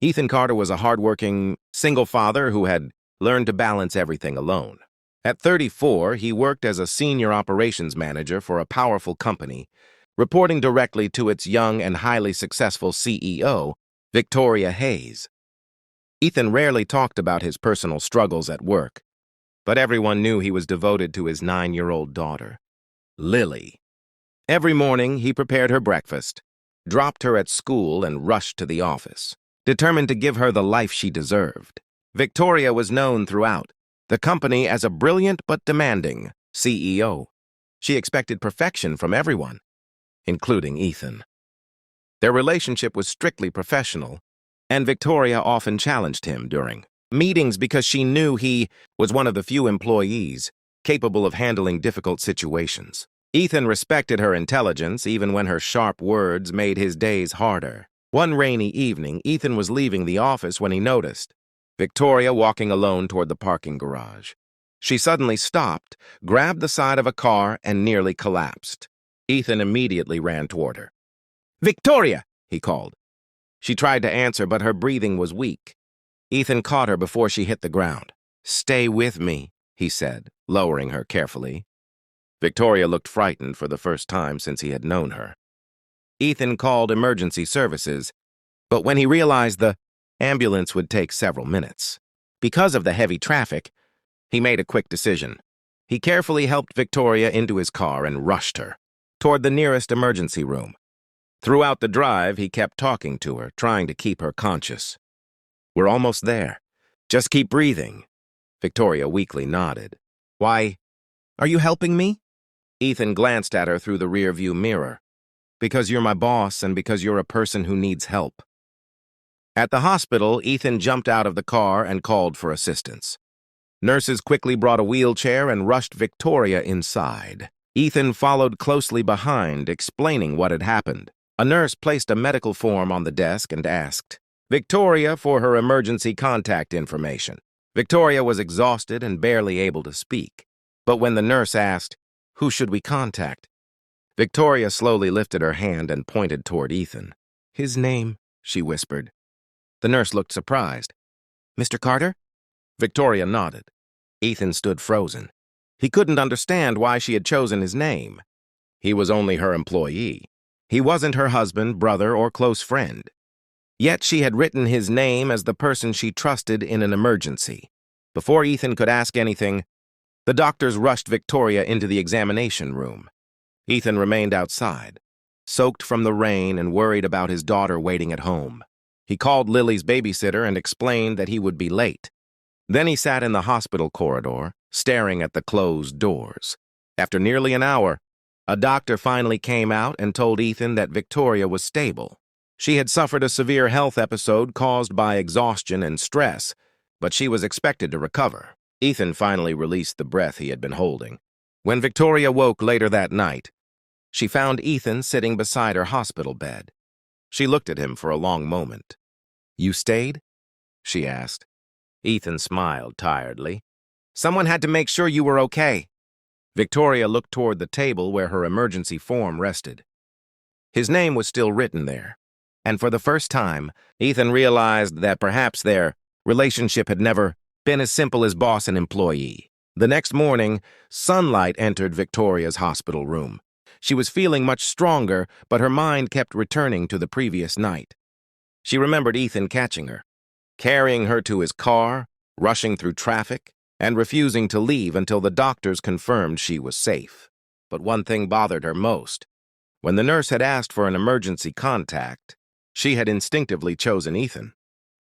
Ethan Carter was a hardworking, single father who had learned to balance everything alone. At 34, he worked as a senior operations manager for a powerful company, reporting directly to its young and highly successful CEO, Victoria Hayes. Ethan rarely talked about his personal struggles at work, but everyone knew he was devoted to his 9-year-old daughter, Lily. Every morning, he prepared her breakfast, dropped her at school, and rushed to the office, determined to give her the life she deserved. Victoria was known throughout the company as a brilliant but demanding CEO. She expected perfection from everyone, including Ethan. Their relationship was strictly professional, and Victoria often challenged him during meetings because she knew he was one of the few employees capable of handling difficult situations. Ethan respected her intelligence even when her sharp words made his days harder. One rainy evening, Ethan was leaving the office when he noticed Victoria walking alone toward the parking garage. She suddenly stopped, grabbed the side of a car, and nearly collapsed. Ethan immediately ran toward her. "Victoria!" he called. She tried to answer, but her breathing was weak. Ethan caught her before she hit the ground. "Stay with me," he said, lowering her carefully. Victoria looked frightened for the first time since he had known her. Ethan called emergency services, but when he realized the ambulance would take several minutes because of the heavy traffic, he made a quick decision. He carefully helped Victoria into his car and rushed her toward the nearest emergency room. Throughout the drive, he kept talking to her, trying to keep her conscious. "We're almost there. Just keep breathing." Victoria weakly nodded. "Why, are you helping me?" Ethan glanced at her through the rearview mirror. "Because you're my boss and because you're a person who needs help." At the hospital, Ethan jumped out of the car and called for assistance. Nurses quickly brought a wheelchair and rushed Victoria inside. Ethan followed closely behind, explaining what had happened. A nurse placed a medical form on the desk and asked Victoria for her emergency contact information. Victoria was exhausted and barely able to speak. But when the nurse asked, "Who should we contact?" Victoria slowly lifted her hand and pointed toward Ethan. "His name," she whispered. The nurse looked surprised. "Mr. Carter?" Victoria nodded. Ethan stood frozen. He couldn't understand why she had chosen his name. He was only her employee. He wasn't her husband, brother, or close friend. Yet she had written his name as the person she trusted in an emergency. Before Ethan could ask anything, the doctors rushed Victoria into the examination room. Ethan remained outside, soaked from the rain and worried about his daughter waiting at home. He called Lily's babysitter and explained that he would be late. Then he sat in the hospital corridor, staring at the closed doors. After nearly an hour, a doctor finally came out and told Ethan that Victoria was stable. She had suffered a severe health episode caused by exhaustion and stress, but she was expected to recover. Ethan finally released the breath he had been holding. When Victoria woke later that night, she found Ethan sitting beside her hospital bed. She looked at him for a long moment. "You stayed?" she asked. Ethan smiled tiredly. "Someone had to make sure you were okay." Victoria looked toward the table where her emergency form rested. His name was still written there, and for the first time, Ethan realized that perhaps their relationship had never been as simple as boss and employee. The next morning, sunlight entered Victoria's hospital room. She was feeling much stronger, but her mind kept returning to the previous night. She remembered Ethan catching her, carrying her to his car, rushing through traffic, and refusing to leave until the doctors confirmed she was safe. But one thing bothered her most. When the nurse had asked for an emergency contact, she had instinctively chosen Ethan.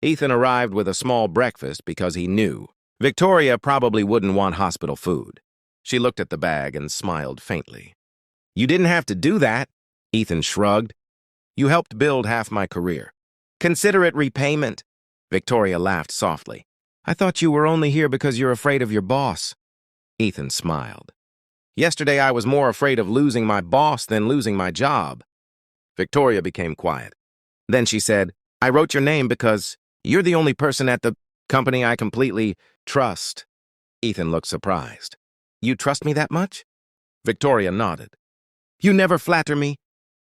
Ethan arrived with a small breakfast because he knew Victoria probably wouldn't want hospital food. She looked at the bag and smiled faintly. "You didn't have to do that," Ethan shrugged. "You helped build half my career. Consider it repayment." Victoria laughed softly. "I thought you were only here because you're afraid of your boss." Ethan smiled. "Yesterday I was more afraid of losing my boss than losing my job." Victoria became quiet. Then she said, "I wrote your name because you're the only person at the company I completely trust." Ethan looked surprised. "You trust me that much?" Victoria nodded. "You never flatter me.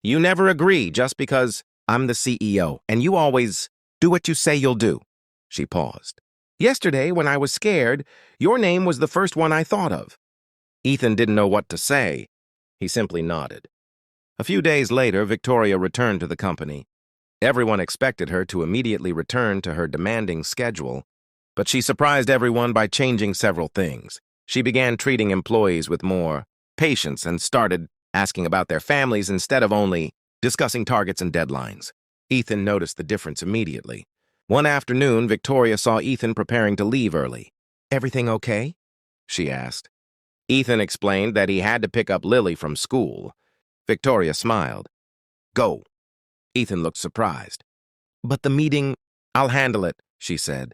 You never agree just because I'm the CEO, and you always Do what you say you'll do. She paused. Yesterday, when I was scared, your name was the first one I thought of. Ethan didn't know what to say. He simply nodded. A few days later, Victoria returned to the company. Everyone expected her to immediately return to her demanding schedule, but she surprised everyone by changing several things. She began treating employees with more patience and started asking about their families instead of only discussing targets and deadlines. Ethan noticed the difference immediately. One afternoon, Victoria saw Ethan preparing to leave early. "Everything okay?" she asked. Ethan explained that he had to pick up Lily from school. Victoria smiled. "Go." Ethan looked surprised. "But the meeting, I'll handle it," she said.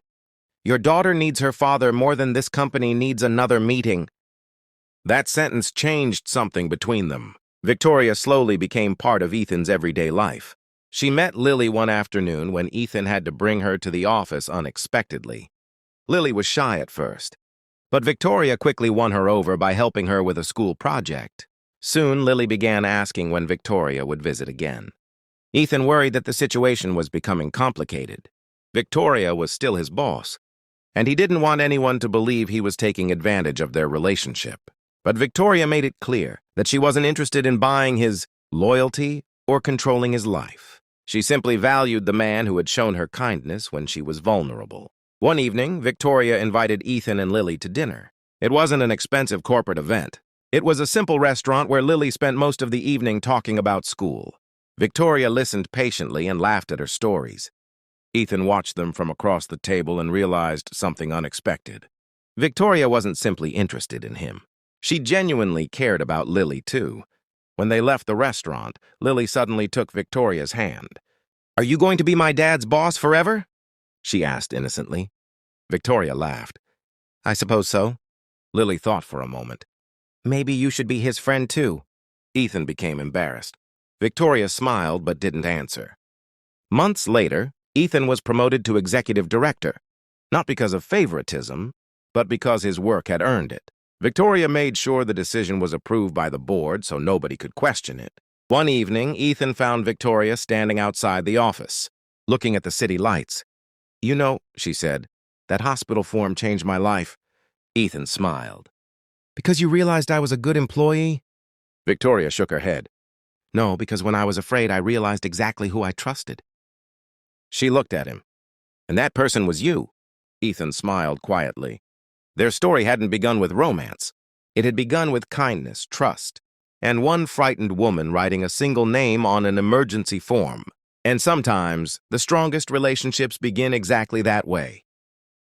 "Your daughter needs her father more than this company needs another meeting." That sentence changed something between them. Victoria slowly became part of Ethan's everyday life. She met Lily one afternoon when Ethan had to bring her to the office unexpectedly. Lily was shy at first, but Victoria quickly won her over by helping her with a school project. Soon, Lily began asking when Victoria would visit again. Ethan worried that the situation was becoming complicated. Victoria was still his boss, and he didn't want anyone to believe he was taking advantage of their relationship. But Victoria made it clear that she wasn't interested in buying his loyalty or controlling his life. She simply valued the man who had shown her kindness when she was vulnerable. One evening, Victoria invited Ethan and Lily to dinner. It wasn't an expensive corporate event. It was a simple restaurant where Lily spent most of the evening talking about school. Victoria listened patiently and laughed at her stories. Ethan watched them from across the table and realized something unexpected. Victoria wasn't simply interested in him. She genuinely cared about Lily, too. When they left the restaurant, Lily suddenly took Victoria's hand. "Are you going to be my dad's boss forever?" she asked innocently. Victoria laughed. "I suppose so." Lily thought for a moment. "Maybe you should be his friend, too." Ethan became embarrassed. Victoria smiled but didn't answer. Months later, Ethan was promoted to executive director, not because of favoritism, but because his work had earned it. Victoria made sure the decision was approved by the board so nobody could question it. One evening, Ethan found Victoria standing outside the office, looking at the city lights. "You know," she said, "that hospital form changed my life." Ethan smiled. "Because you realized I was a good employee?" Victoria shook her head. "No, because when I was afraid, I realized exactly who I trusted." She looked at him. "And that person was you." Ethan smiled quietly. Their story hadn't begun with romance. It had begun with kindness, trust, and one frightened woman writing a single name on an emergency form. And sometimes, the strongest relationships begin exactly that way.